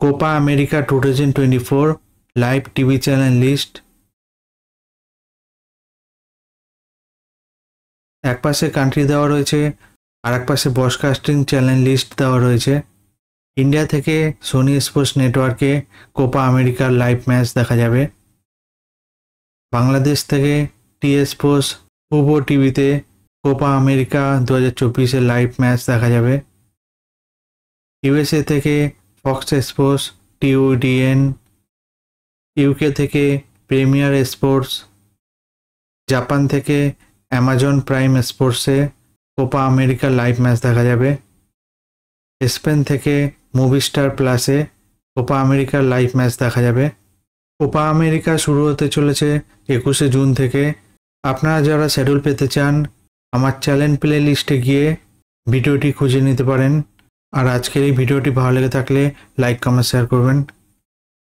Copa America 2024 live TV channel list. এক পাশে country দেওয়া রয়েছে আর এক পাশে ব্রডকাস্টিং চ্যানেল লিস্ট দেওয়া রয়েছে। ইন্ডিয়া থেকে সোনি স্পোর্টস নেটওয়ার্কে কোপা আমেরিকার লাইভ ম্যাচ দেখা যাবে। বাংলাদেশ থেকে টিএ স্পোর্টস পুবো টিভিতে কোপা আমেরিকা 2024-এর লাইভ ম্যাচ দেখা যাবে। ইউএসএ থেকে ফক্স স্পোর্টস টিউডিএন, ইউকে থেকে প্রিমিয়ার স্পোর্টস, জাপান থেকে অ্যামাজন প্রাইম স্পোর্টসে কোপা আমেরিকার লাইভ ম্যাচ দেখা যাবে। স্পেন থেকে মুভিস্টার প্লাসে কোপা আমেরিকার লাইভ ম্যাচ দেখা যাবে। কোপা আমেরিকা শুরু হতে চলেছে 21শে জুন থেকে। আপনারা যারা শিডিউল পেতে চান আমার চ্যানেল প্লে লিস্টে গিয়ে ভিডিওটি খুঁজে নিতে পারেন। আর আজকের এই ভিডিওটি ভালো লেগে থাকলে লাইক কমেন্ট শেয়ার করবেন।